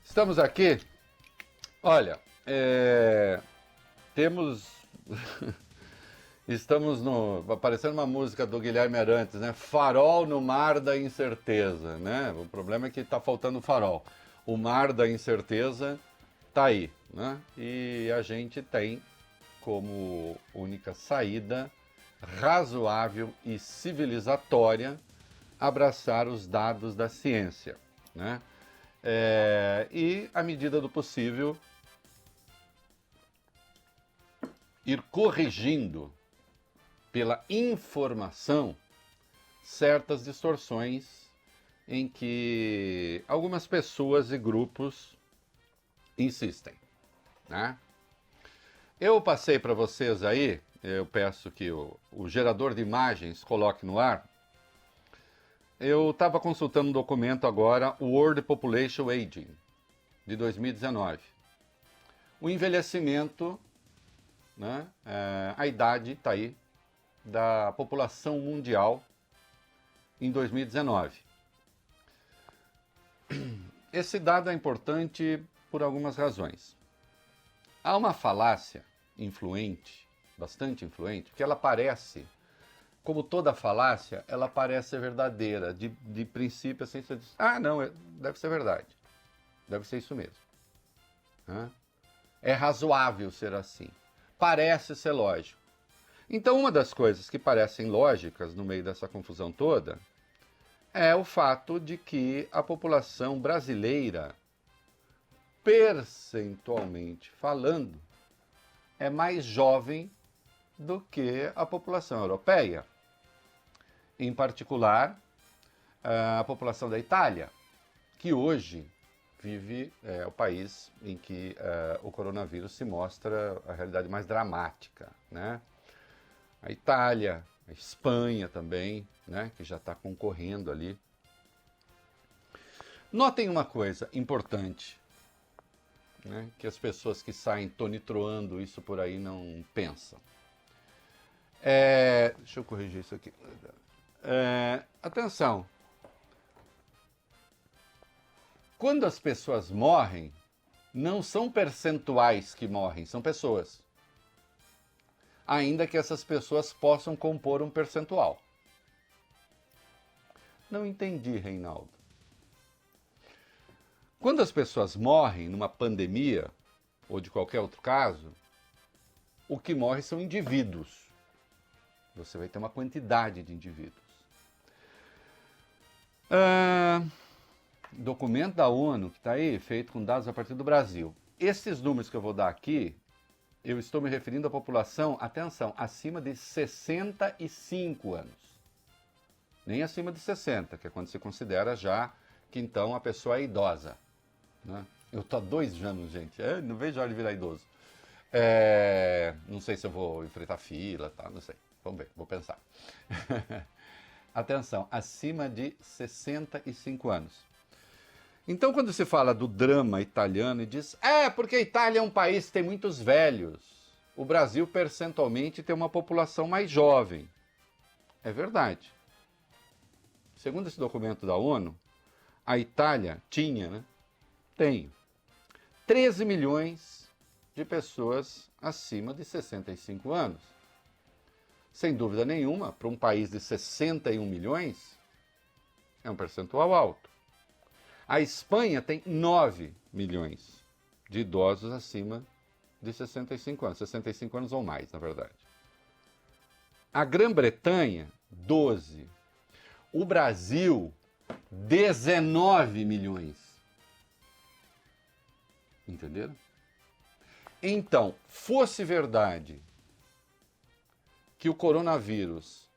Estamos aqui, olha, temos, estamos aparecendo uma música do Guilherme Arantes, né? Farol no mar da incerteza, né? O problema é que está faltando farol. O mar da incerteza está aí, né? E a gente tem como única saída razoável e civilizatória abraçar os dados da ciência, né? E, à medida do possível, ir corrigindo pela informação certas distorções em que algumas pessoas e grupos insistem, né? Eu passei para vocês aí, eu peço que o gerador de imagens coloque no ar. Eu estava consultando um documento agora, o World Population Aging, de 2019. O envelhecimento, né, a idade está aí, da população mundial em 2019. Esse dado é importante por algumas razões. Há uma falácia influente, bastante influente, que ela parece... Como toda falácia, ela parece ser verdadeira. De princípio, assim, você diz, não, deve ser verdade. Deve ser isso mesmo. É razoável ser assim. Parece ser lógico. Então, uma das coisas que parecem lógicas no meio dessa confusão toda é o fato de que a população brasileira, percentualmente falando, é mais jovem do que a população europeia. Em particular, a população da Itália, que hoje vive o país em que o coronavírus se mostra a realidade mais dramática, né? A Itália, a Espanha também, né, que já está concorrendo ali. Notem uma coisa importante, né, que as pessoas que saem tonitroando isso por aí não pensam. Deixa eu corrigir isso aqui. Atenção. Quando as pessoas morrem, não são percentuais que morrem, são pessoas. Ainda que essas pessoas possam compor um percentual. Não entendi, Reinaldo. Quando as pessoas morrem numa pandemia, ou de qualquer outro caso, o que morre são indivíduos. Você vai ter uma quantidade de indivíduos. Documento da ONU, que está aí, feito com dados a partir do Brasil. Esses números que eu vou dar aqui, eu estou me referindo à população, atenção, acima de 65 anos. Nem acima de 60, que é quando se considera já que então a pessoa é idosa, né? Eu estou há 2 anos, gente, não vejo a hora de virar idoso. Não sei se eu vou enfrentar fila, tá? Não sei. Vamos ver, vou pensar. Atenção, acima de 65 anos. Então, quando se fala do drama italiano e diz, porque a Itália é um país que tem muitos velhos, o Brasil percentualmente tem uma população mais jovem. É verdade. Segundo esse documento da ONU, a Itália tinha, né? Tem 13 milhões de pessoas acima de 65 anos. Sem dúvida nenhuma, para um país de 61 milhões, é um percentual alto. A Espanha tem 9 milhões de idosos acima de 65 anos, 65 anos ou mais, na verdade. A Grã-Bretanha, 12. O Brasil, 19 milhões. Entenderam? Então, fosse verdade que o coronavírus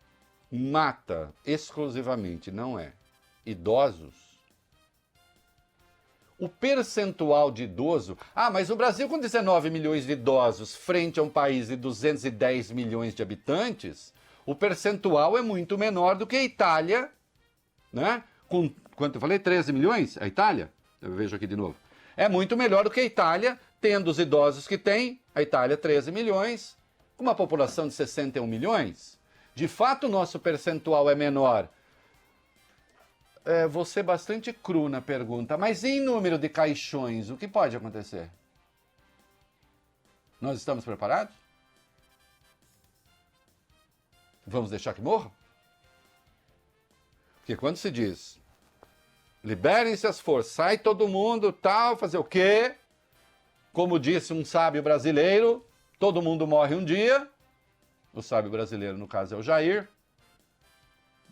mata exclusivamente, não idosos, o percentual de idoso... mas o Brasil com 19 milhões de idosos frente a um país de 210 milhões de habitantes, o percentual é muito menor do que a Itália, né? Com, quanto eu falei? 13 milhões? A Itália? Eu vejo aqui de novo. É muito melhor do que a Itália, tendo os idosos que tem, a Itália 13 milhões... Com uma população de 61 milhões, de fato o nosso percentual é menor vou ser bastante cru na pergunta, mas em número de caixões, o que pode acontecer? Nós estamos preparados? Vamos deixar que morra? Porque quando se diz, liberem-se as forças, sai todo mundo, tal, fazer o quê? Como disse um sábio brasileiro, todo mundo morre um dia. O sábio brasileiro, no caso, é o Jair.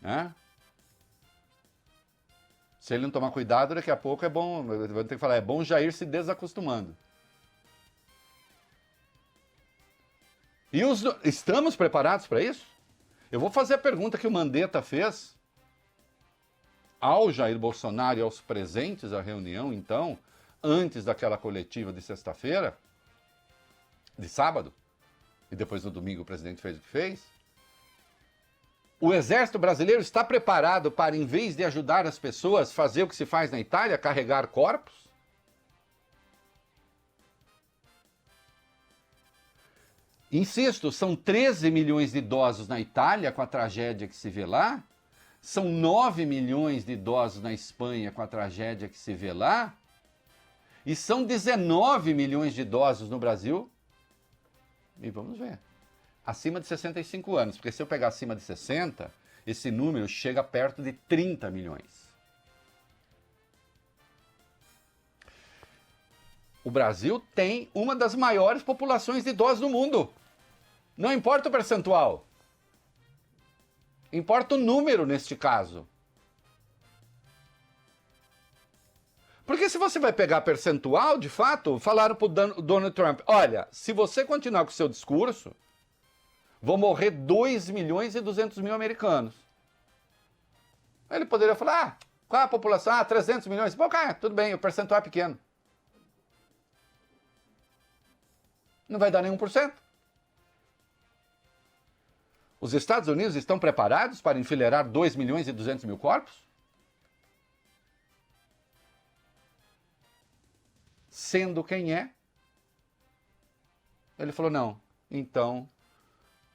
Né? Se ele não tomar cuidado, daqui a pouco é bom, vai ter que falar, é bom Jair se desacostumando. E estamos preparados para isso? Eu vou fazer a pergunta que o Mandetta fez ao Jair Bolsonaro e aos presentes à reunião, então, antes daquela coletiva de sexta-feira, de sábado, e depois no domingo o presidente fez o que fez. O exército brasileiro está preparado para, em vez de ajudar as pessoas, fazer o que se faz na Itália, carregar corpos? Insisto, são 13 milhões de idosos na Itália com a tragédia que se vê lá, são 9 milhões de idosos na Espanha com a tragédia que se vê lá, e são 19 milhões de idosos no Brasil, e vamos ver, acima de 65 anos, porque se eu pegar acima de 60, esse número chega perto de 30 milhões. O Brasil tem uma das maiores populações de idosos do mundo. Não importa o percentual. Importa o número neste caso. Porque se você vai pegar percentual, de fato, falaram para o Donald Trump, olha, se você continuar com o seu discurso, vão morrer 2 milhões e 200 mil americanos. Ele poderia falar, qual é a população? 300 milhões. Bom, cara, tudo bem, o percentual é pequeno. Não vai dar nem 1%. Os Estados Unidos estão preparados para enfileirar 2 milhões e 200 mil corpos? Sendo quem é? Ele falou, não, então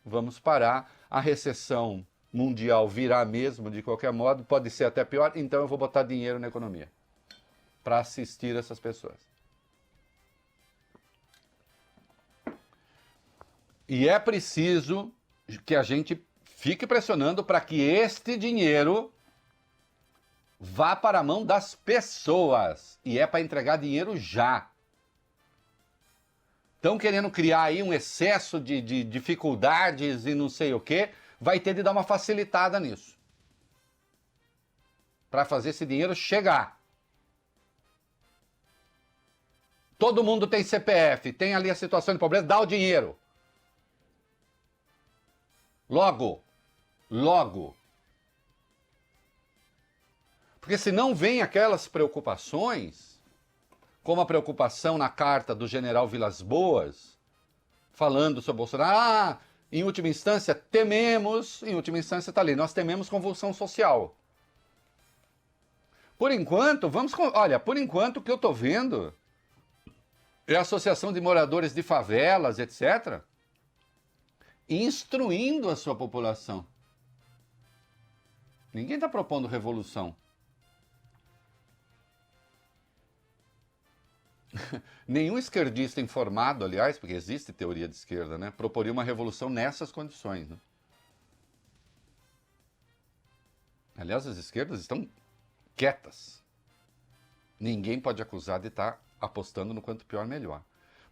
vamos parar. A recessão mundial virá mesmo, de qualquer modo, pode ser até pior, então eu vou botar dinheiro na economia para assistir essas pessoas. E é preciso que a gente fique pressionando para que este dinheiro vá para a mão das pessoas. E é para entregar dinheiro já. Estão querendo criar aí um excesso de dificuldades e não sei o quê. Vai ter de dar uma facilitada nisso. Para fazer esse dinheiro chegar. Todo mundo tem CPF, tem ali a situação de pobreza, dá o dinheiro. Logo. Porque senão vem aquelas preocupações, como a preocupação na carta do general Vilas Boas, falando sobre Bolsonaro, em última instância, está ali, nós tememos convulsão social. Por enquanto, por enquanto o que eu estou vendo é a Associação de Moradores de Favelas, etc., instruindo a sua população. Ninguém está propondo revolução. Nenhum esquerdista informado, aliás, porque existe teoria de esquerda, né, proporia uma revolução nessas condições. Né? Aliás, as esquerdas estão quietas. Ninguém pode acusar de estar apostando no quanto pior melhor.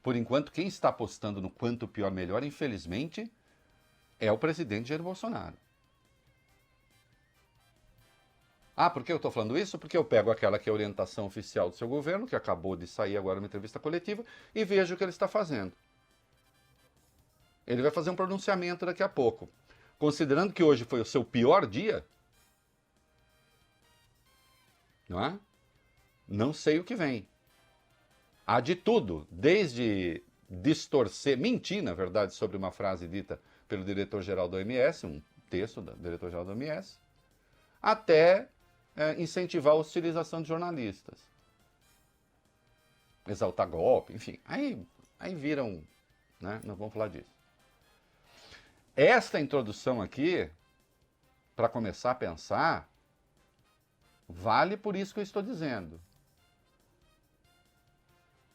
Por enquanto, quem está apostando no quanto pior melhor, infelizmente, é o presidente Jair Bolsonaro. Por que eu estou falando isso? Porque eu pego aquela que é a orientação oficial do seu governo, que acabou de sair agora numa entrevista coletiva, e vejo o que ele está fazendo. Ele vai fazer um pronunciamento daqui a pouco. Considerando que hoje foi o seu pior dia, não é? Não sei o que vem. Há de tudo, desde distorcer, mentir, na verdade, sobre uma frase dita pelo diretor-geral da OMS, um texto do diretor-geral da OMS, até incentivar a hostilização de jornalistas. Exaltar golpe, enfim. Aí viram, né? Não vamos falar disso. Esta introdução aqui, para começar a pensar, Vale por isso que eu estou dizendo.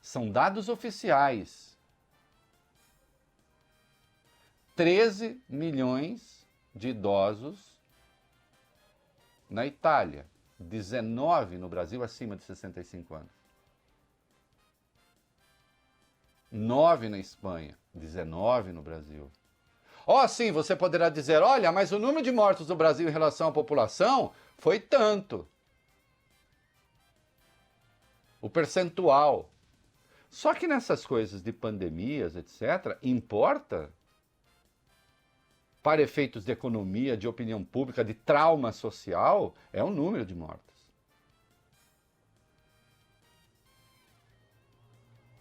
São dados oficiais. 13 milhões de idosos na Itália, 19 no Brasil acima de 65 anos. 9 na Espanha, 19 no Brasil. Sim, você poderá dizer, olha, mas o número de mortos do Brasil em relação à população foi tanto. O percentual. Só que nessas coisas de pandemias, etc., importa, para efeitos de economia, de opinião pública, de trauma social, é o número de mortos.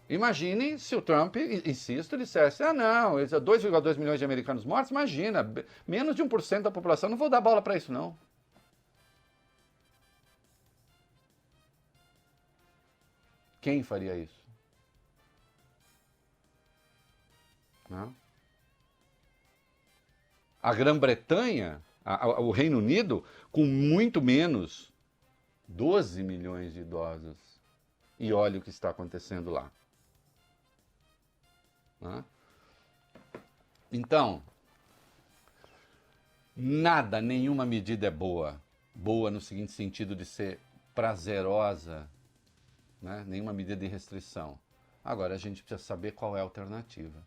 Imagine se o Trump, insisto, dissesse, não, 2,2 milhões de americanos mortos, imagina, menos de 1% da população, não vou dar bola para isso, não. Quem faria isso? Não? A Grã-Bretanha, o Reino Unido, com muito menos, 12 milhões de idosos. E olha o que está acontecendo lá. Né? Então, nenhuma medida é boa. Boa no seguinte sentido de ser prazerosa, né? Nenhuma medida de restrição. Agora a gente precisa saber qual é a alternativa.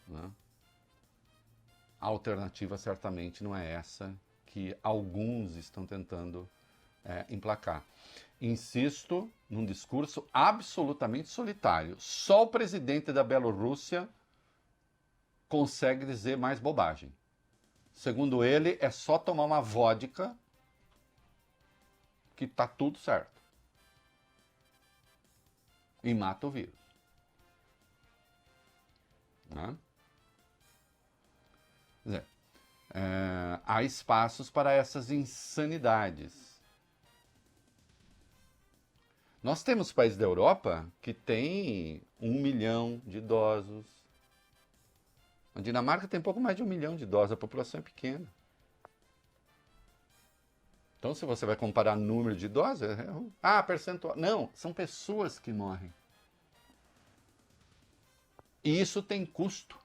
Né? A alternativa certamente não é essa que alguns estão tentando emplacar. Insisto num discurso absolutamente solitário. Só o presidente da Bielorrússia consegue dizer mais bobagem. Segundo ele, é só tomar uma vodka que tá tudo certo. E mata o vírus. Né? Quer dizer, há espaços para essas insanidades. Nós temos países da Europa que têm 1 milhão de idosos. A Dinamarca tem pouco mais de 1 milhão de idosos, a população é pequena. Então, se você vai comparar número de idosos, percentual. Não, são pessoas que morrem. E isso tem custo.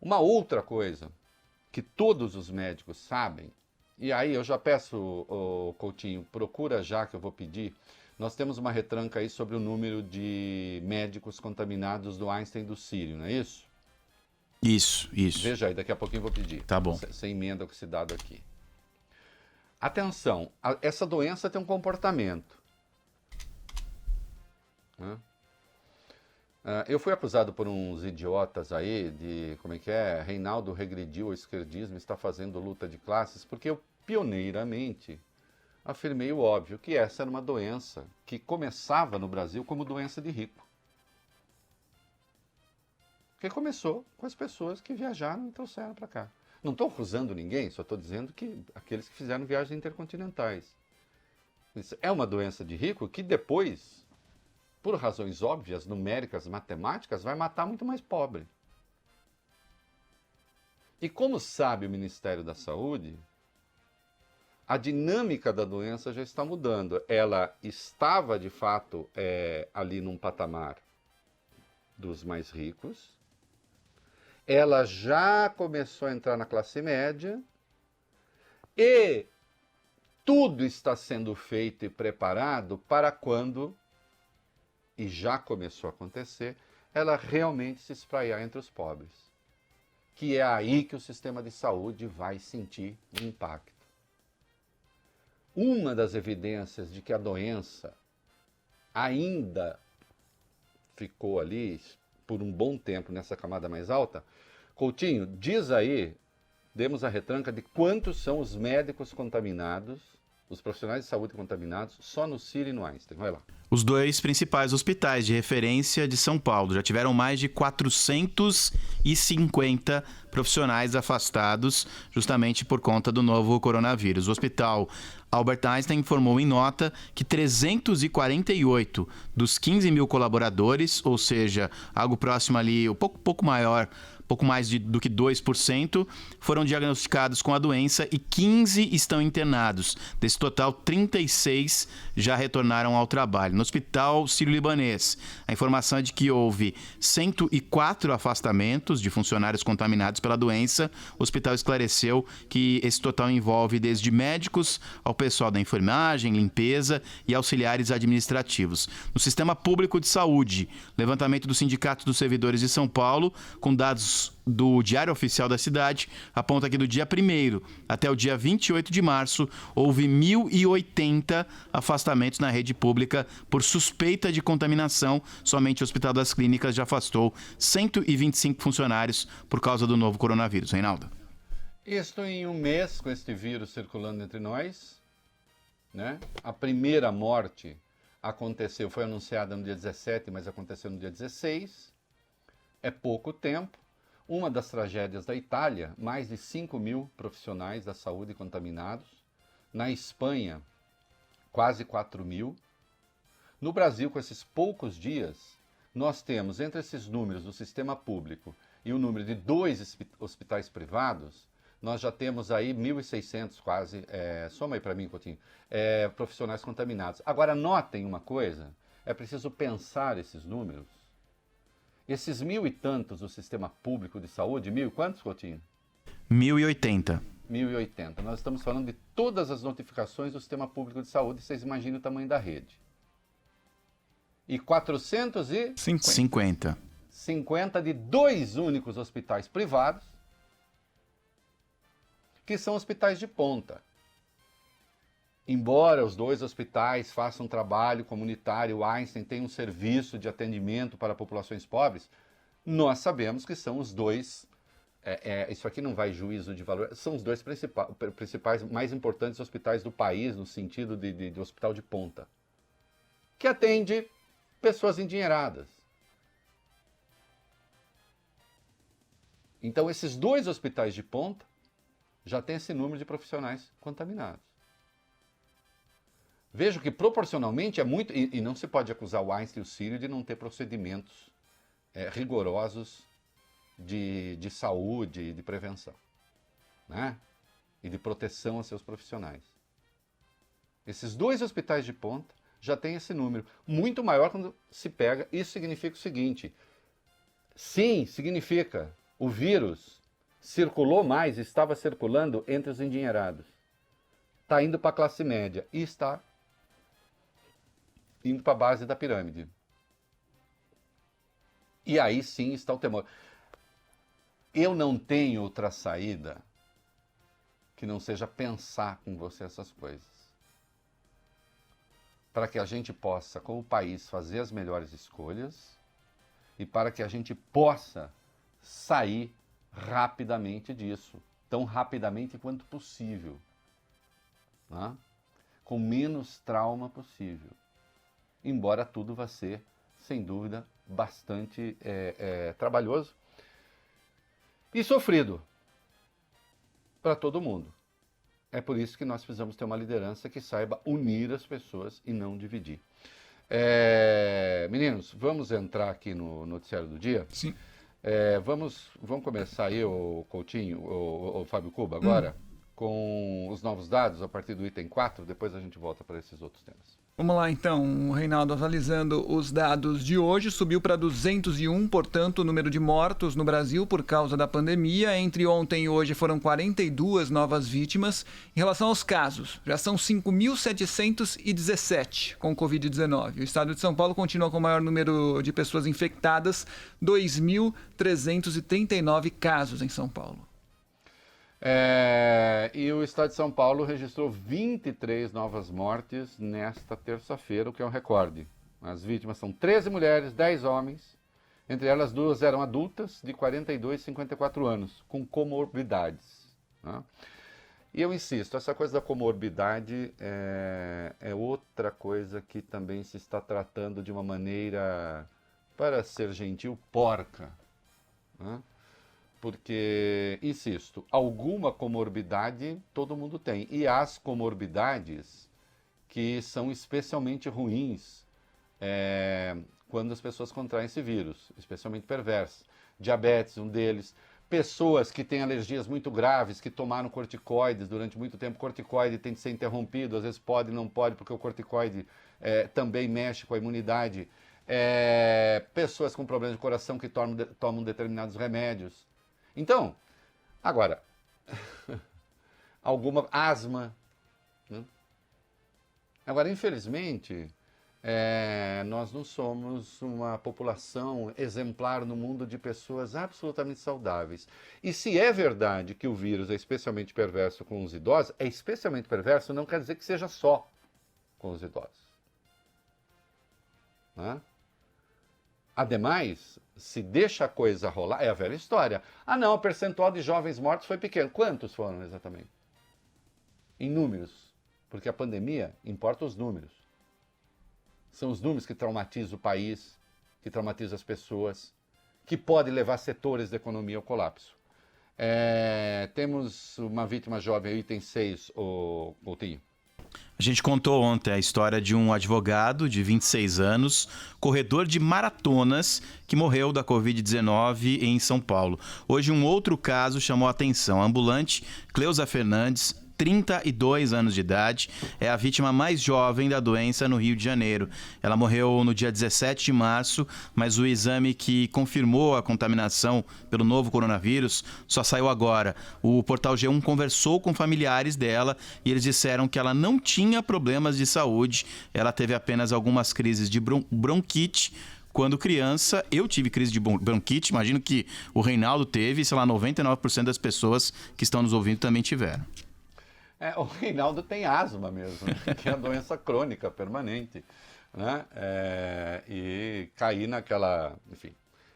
Uma outra coisa que todos os médicos sabem, e aí eu já peço, Coutinho, procura já que eu vou pedir, nós temos uma retranca aí sobre o número de médicos contaminados do Einstein do Sírio, não é isso? Isso. Veja aí, daqui a pouquinho eu vou pedir. Tá bom. Você emenda com esse dado aqui. Atenção, essa doença tem um comportamento. Né? Eu fui acusado por uns idiotas aí de, Reinaldo regrediu ao esquerdismo, está fazendo luta de classes, porque eu pioneiramente afirmei o óbvio, que essa era uma doença que começava no Brasil como doença de rico. Porque começou com as pessoas que viajaram e trouxeram para cá. Não estou acusando ninguém, só estou dizendo que aqueles que fizeram viagens intercontinentais. Isso é uma doença de rico que depois, por razões óbvias, numéricas, matemáticas, vai matar muito mais pobre. E como sabe o Ministério da Saúde, a dinâmica da doença já está mudando. Ela estava, de fato, ali num patamar dos mais ricos. Ela já começou a entrar na classe média. E tudo está sendo feito e preparado para quando, e já começou a acontecer, ela realmente se espraiar entre os pobres. Que é aí que o sistema de saúde vai sentir o impacto. Uma das evidências de que a doença ainda ficou ali por um bom tempo nessa camada mais alta, Coutinho, diz aí, demos a retranca de quantos são os médicos contaminados, os profissionais de saúde contaminados, só no Sírio e no Einstein. Vai lá. Os dois principais hospitais de referência de São Paulo já tiveram mais de 450 profissionais afastados justamente por conta do novo coronavírus. O Hospital Albert Einstein informou em nota que 348 dos 15 mil colaboradores, ou seja, algo próximo ali, um pouco maior pouco mais do que 2%, foram diagnosticados com a doença e 15 estão internados. Desse total, 36 já retornaram ao trabalho. No Hospital Sírio-Libanês, a informação é de que houve 104 afastamentos de funcionários contaminados pela doença. O hospital esclareceu que esse total envolve desde médicos ao pessoal da enfermagem, limpeza e auxiliares administrativos. No Sistema Público de Saúde, levantamento do Sindicato dos Servidores de São Paulo, com dados do Diário Oficial da cidade, aponta que do dia 1º até o dia 28 de março, houve 1.080 afastamentos na rede pública por suspeita de contaminação. Somente o Hospital das Clínicas já afastou 125 funcionários por causa do novo coronavírus. Reinaldo. Isto em um mês, com este vírus circulando entre nós, né? A primeira morte foi anunciada no dia 17, mas aconteceu no dia 16. É pouco tempo. Uma das tragédias da Itália, mais de 5.000 profissionais da saúde contaminados. Na Espanha, quase 4.000. No Brasil, com esses poucos dias, nós temos entre esses números do sistema público e o número de 2 hospitais privados, nós já temos aí 1.600 quase, soma aí para mim, Coutinho, profissionais contaminados. Agora, notem uma coisa, é preciso pensar esses números. Esses 1.000 e tantos do sistema público de saúde, 1.000 e quantos, Coutinho? 1.080. 1.080. Nós estamos falando de todas as notificações do sistema público de saúde, vocês imaginem o tamanho da rede. E 450 de 2 únicos hospitais privados, que são hospitais de ponta. Embora os 2 hospitais façam um trabalho comunitário, o Einstein tem um serviço de atendimento para populações pobres, nós sabemos que são os 2, isso aqui não vai juízo de valor, são os 2 principais, mais importantes hospitais do país, no sentido de hospital de ponta, que atende pessoas endinheiradas. Então, esses 2 hospitais de ponta já têm esse número de profissionais contaminados. Vejo que proporcionalmente é muito, e não se pode acusar o Einstein e o Sírio de não ter procedimentos rigorosos de saúde e de prevenção, né? E de proteção a seus profissionais. Esses 2 hospitais de ponta já têm esse número, muito maior quando se pega. Isso significa o seguinte, sim, significa o vírus circulou mais, estava circulando entre os endinheirados, está indo para a classe média e está indo para a base da pirâmide. E aí sim está o temor. Eu não tenho outra saída que não seja pensar com você essas coisas. Para que a gente possa, como país, fazer as melhores escolhas e para que a gente possa sair rapidamente disso, tão rapidamente quanto possível, né? Com menos trauma possível. Embora tudo vá ser, sem dúvida, bastante trabalhoso e sofrido para todo mundo. É por isso que nós precisamos ter uma liderança que saiba unir as pessoas e não dividir. Meninos, vamos entrar aqui no noticiário do dia? Sim. Vamos começar aí, o Coutinho, o Fábio Cuba, agora, com os novos dados a partir do item 4, depois a gente volta para esses outros temas. Vamos lá então, o Reinaldo, atualizando os dados de hoje, subiu para 201, portanto, o número de mortos no Brasil por causa da pandemia. Entre ontem e hoje foram 42 novas vítimas. Em relação aos casos, já são 5.717 com Covid-19. O estado de São Paulo continua com o maior número de pessoas infectadas, 2.339 casos em São Paulo. E o estado de São Paulo registrou 23 novas mortes nesta terça-feira, o que é um recorde. As vítimas são 13 mulheres, 10 homens, entre elas 2 eram adultas de 42 e 54 anos, com comorbidades, né? E eu insisto, essa coisa da comorbidade é outra coisa que também se está tratando de uma maneira, para ser gentil, porca, né? Porque, insisto, alguma comorbidade todo mundo tem. E as comorbidades que são especialmente ruins quando as pessoas contraem esse vírus, especialmente perversas. Diabetes, um deles. pessoas que têm alergias muito graves, que tomaram corticoides durante muito tempo. Corticoide tem que ser interrompido, às vezes pode, não pode, porque o corticoide também mexe com a imunidade. Pessoas com problemas de coração que tomam determinados remédios. Então, agora, alguma asma, né? Agora, infelizmente, nós não somos uma população exemplar no mundo de pessoas absolutamente saudáveis. E se é verdade que o vírus é especialmente perverso com os idosos, é especialmente perverso não quer dizer que seja só com os idosos, né? Ademais, se deixa a coisa rolar, é a velha história. Ah não, o percentual de jovens mortos foi pequeno. Quantos foram exatamente? Em números. Porque a pandemia importa os números. São os números que traumatizam o país, que traumatizam as pessoas, que pode levar setores da economia ao colapso. Temos uma vítima jovem, item 6, o Coutinho. A gente contou ontem a história de um advogado de 26 anos, corredor de maratonas, que morreu da Covid-19 em São Paulo. Hoje um outro caso chamou a atenção. A ambulante Cleusa Fernandes, 32 anos de idade, é a vítima mais jovem da doença no Rio de Janeiro. Ela morreu no dia 17 de março, mas o exame que confirmou a contaminação pelo novo coronavírus só saiu agora. O Portal G1 conversou com familiares dela e eles disseram que ela não tinha problemas de saúde, ela teve apenas algumas crises de bronquite. Quando criança, eu tive crise de bronquite, imagino que o Reinaldo teve, sei lá, 99% das pessoas que estão nos ouvindo também tiveram. O Reinaldo tem asma mesmo, né? Que é a doença crônica permanente, né? E caí naquela... Enfim,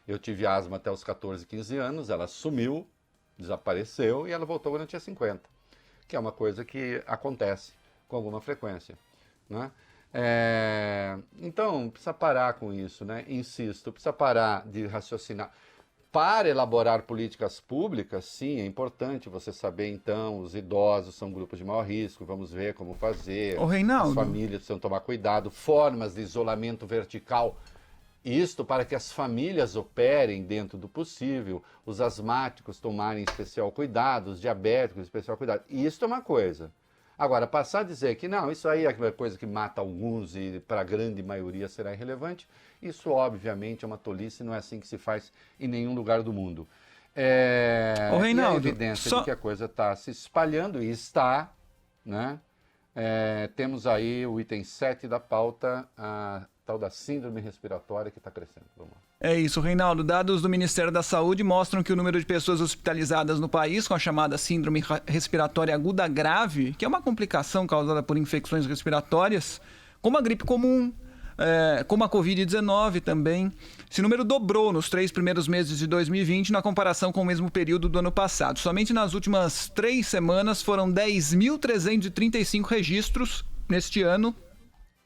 eu tive asma até os 14, 15 anos, ela sumiu, desapareceu e ela voltou quando eu tinha 50, que é uma coisa que acontece com alguma frequência, né? Então, precisa parar com isso, né? Insisto, precisa parar de raciocinar. Para elaborar políticas públicas, sim, é importante você saber, então, os idosos são grupos de maior risco, vamos ver como fazer. Ô, Reinaldo, as famílias precisam tomar cuidado, formas de isolamento vertical, isto para que as famílias operem dentro do possível, os asmáticos tomarem especial cuidado, os diabéticos especial cuidado. Isto é uma coisa. Agora, passar a dizer que não, isso aí é uma coisa que mata alguns e para a grande maioria será irrelevante, isso obviamente é uma tolice, não é assim que se faz em nenhum lugar do mundo. Ô, Reinaldo, e a evidência de que a coisa está se espalhando, e está, né? Temos aí o item 7 da pauta, a tal da síndrome respiratória que está crescendo. Vamos lá. É isso, Reinaldo. Dados do Ministério da Saúde mostram que o número de pessoas hospitalizadas no país com a chamada síndrome respiratória aguda grave, que é uma complicação causada por infecções respiratórias, como a gripe comum, como a Covid-19 também. Esse número dobrou nos 3 primeiros meses de 2020 na comparação com o mesmo período do ano passado. Somente nas últimas 3 semanas foram 10.335 registros neste ano,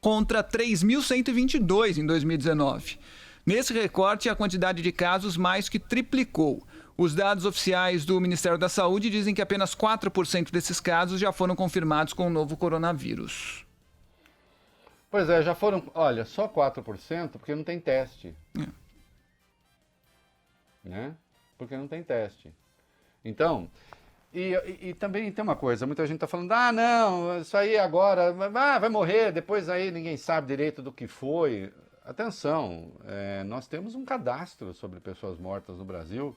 contra 3.122 em 2019. Nesse recorte, a quantidade de casos mais que triplicou. Os dados oficiais do Ministério da Saúde dizem que apenas 4% desses casos já foram confirmados com o novo coronavírus. Pois é, já foram, olha, só 4% porque não tem teste. Né? Porque não tem teste. Então, e também tem uma coisa, muita gente está falando, não, isso aí agora, vai morrer, depois aí ninguém sabe direito do que foi. Atenção, nós temos um cadastro sobre pessoas mortas no Brasil.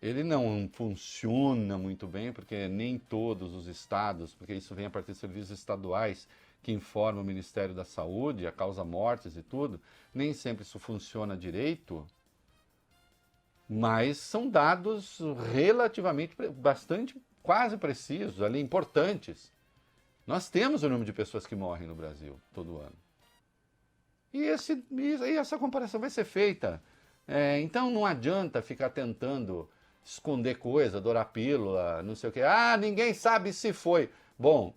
Ele não funciona muito bem, porque nem todos os estados, porque isso vem a partir de serviços estaduais que informam o Ministério da Saúde, a causa mortes e tudo, nem sempre isso funciona direito, mas são dados relativamente, bastante, quase precisos, ali, importantes. Nós temos o número de pessoas que morrem no Brasil todo ano. E essa comparação vai ser feita. Então não adianta ficar tentando esconder coisa, adorar pílula, não sei o quê. Ninguém sabe se foi. Bom,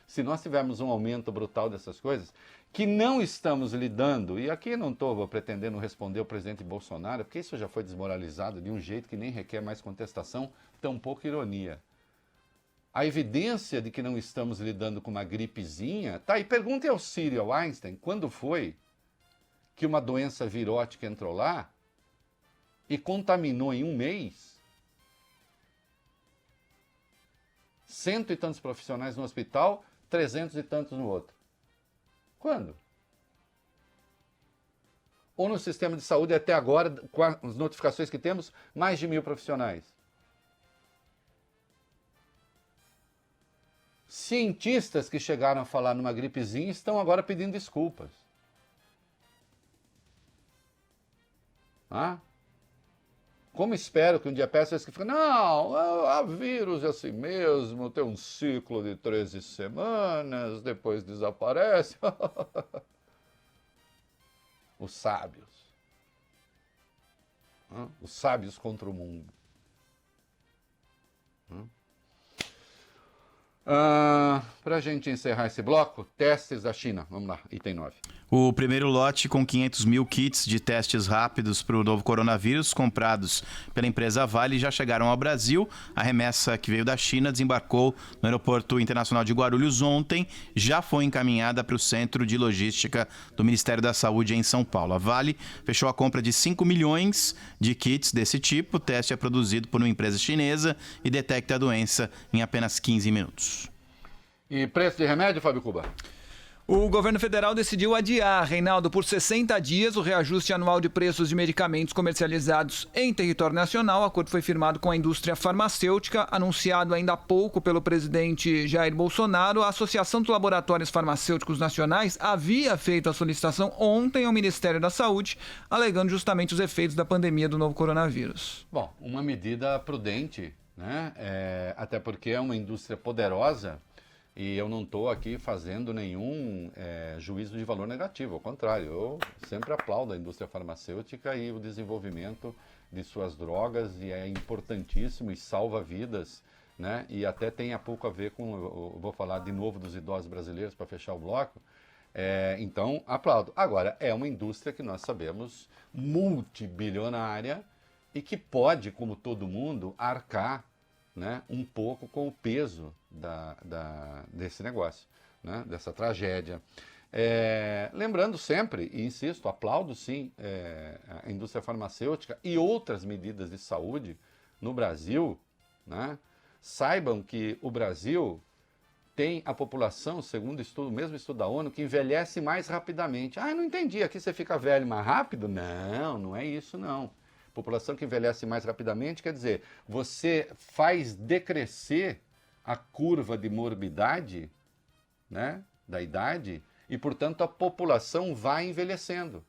se nós tivermos um aumento brutal dessas coisas, que não estamos lidando, e aqui não estou pretendendo responder o presidente Bolsonaro, porque isso já foi desmoralizado de um jeito que nem requer mais contestação, tampouco ironia. A evidência de que não estamos lidando com uma gripezinha, tá, e pergunte ao Ciro e ao Einstein, quando foi que uma doença virótica entrou lá e contaminou em um mês 100 e tantos profissionais no hospital, 300 e tantos no outro. Quando? Ou no sistema de saúde, até agora, com as notificações que temos, mais de 1.000 profissionais. Cientistas que chegaram a falar numa gripezinha estão agora pedindo desculpas. Ah? Como espero que um dia peça que fica, não, a vírus é assim mesmo, tem um ciclo de 13 semanas, depois desaparece. Os sábios. Os sábios contra o mundo. Para a gente encerrar esse bloco, testes da China. Vamos lá, item 9. O primeiro lote com 500 mil kits de testes rápidos para o novo coronavírus comprados pela empresa Vale já chegaram ao Brasil. A remessa que veio da China desembarcou no Aeroporto Internacional de Guarulhos ontem, já foi encaminhada para o Centro de Logística do Ministério da Saúde em São Paulo. A Vale fechou a compra de 5 milhões de kits desse tipo. O teste é produzido por uma empresa chinesa e detecta a doença em apenas 15 minutos. E preço de remédio, Fábio Cuba? O governo federal decidiu adiar, Reinaldo, por 60 dias o reajuste anual de preços de medicamentos comercializados em território nacional. O acordo foi firmado com a indústria farmacêutica, anunciado ainda há pouco pelo presidente Jair Bolsonaro. A Associação dos Laboratórios Farmacêuticos Nacionais havia feito a solicitação ontem ao Ministério da Saúde, alegando justamente os efeitos da pandemia do novo coronavírus. Bom, uma medida prudente, né? Até porque é uma indústria poderosa. E eu não estou aqui fazendo nenhum juízo de valor negativo, ao contrário, eu sempre aplaudo a indústria farmacêutica e o desenvolvimento de suas drogas, e é importantíssimo e salva vidas, né? E até tem a pouco a ver com, eu vou falar de novo dos idosos brasileiros para fechar o bloco, então aplaudo. Agora, é uma indústria que nós sabemos multibilionária e que pode, como todo mundo, arcar, né, um pouco com o peso desse negócio, né, dessa tragédia. Lembrando sempre, e insisto, aplaudo sim a indústria farmacêutica e outras medidas de saúde no Brasil, né? Saibam que o Brasil tem a população, segundo o mesmo estudo da ONU, que envelhece mais rapidamente. Ah, não entendi, aqui você fica velho mais rápido? Não, não é isso não. População que envelhece mais rapidamente, quer dizer, você faz decrescer a curva de morbidade, né, da idade, e, portanto, a população vai envelhecendo.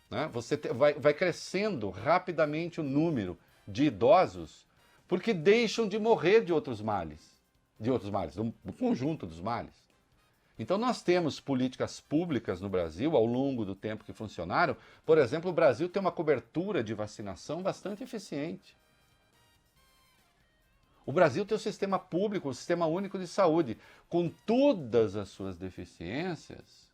Né? Você vai crescendo rapidamente o número de idosos, porque deixam de morrer de outros males, do conjunto dos males. Então, nós temos políticas públicas no Brasil, ao longo do tempo que funcionaram. Por exemplo, o Brasil tem uma cobertura de vacinação bastante eficiente. O Brasil tem o sistema público, o Sistema Único de Saúde. Com todas as suas deficiências,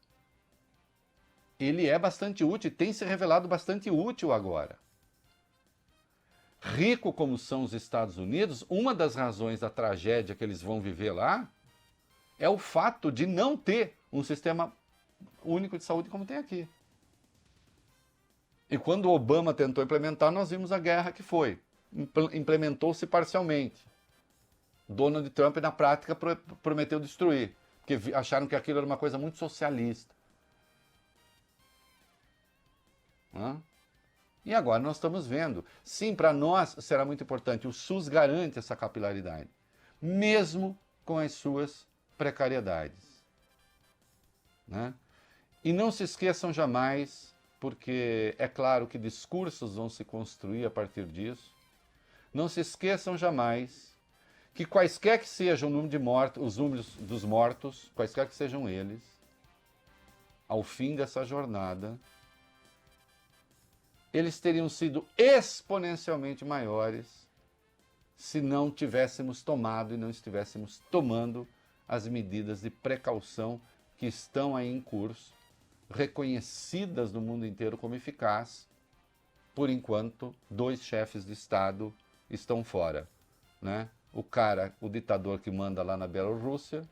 ele é bastante útil e tem se revelado bastante útil agora. Rico como são os Estados Unidos, uma das razões da tragédia que eles vão viver lá é o fato de não ter um sistema único de saúde como tem aqui. E quando o Obama tentou implementar, nós vimos a guerra que foi. Implementou-se parcialmente. Donald Trump, na prática, prometeu destruir, porque acharam que aquilo era uma coisa muito socialista. E agora nós estamos vendo. Sim, para nós será muito importante. O SUS garante essa capilaridade, mesmo com as suas precariedades, né? E não se esqueçam jamais, porque é claro que discursos vão se construir a partir disso, não se esqueçam jamais que quaisquer que sejam o número de mortos, os números dos mortos, quaisquer que sejam eles, ao fim dessa jornada, eles teriam sido exponencialmente maiores se não tivéssemos tomado e não estivéssemos tomando as medidas de precaução que estão aí em curso, reconhecidas no mundo inteiro como eficazes. Por enquanto, 2 chefes de Estado estão fora, né? O ditador que manda lá na Bielorrússia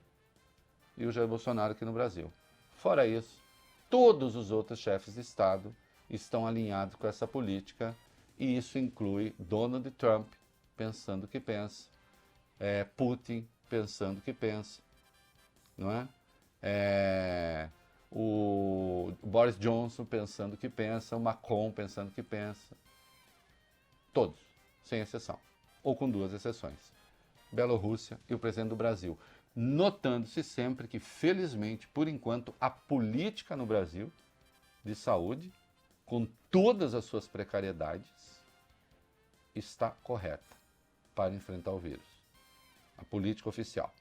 e o Jair Bolsonaro aqui no Brasil. Fora isso, todos os outros chefes de Estado estão alinhados com essa política, e isso inclui Donald Trump, pensando o que pensa, Putin pensando o que pensa, não é? O Boris Johnson pensando o que pensa, o Macron pensando o que pensa. Todos, sem exceção, ou com 2 exceções. Bielorrússia e o presidente do Brasil. Notando-se sempre que, felizmente, por enquanto, a política no Brasil de saúde, com todas as suas precariedades, está correta para enfrentar o vírus. A política oficial.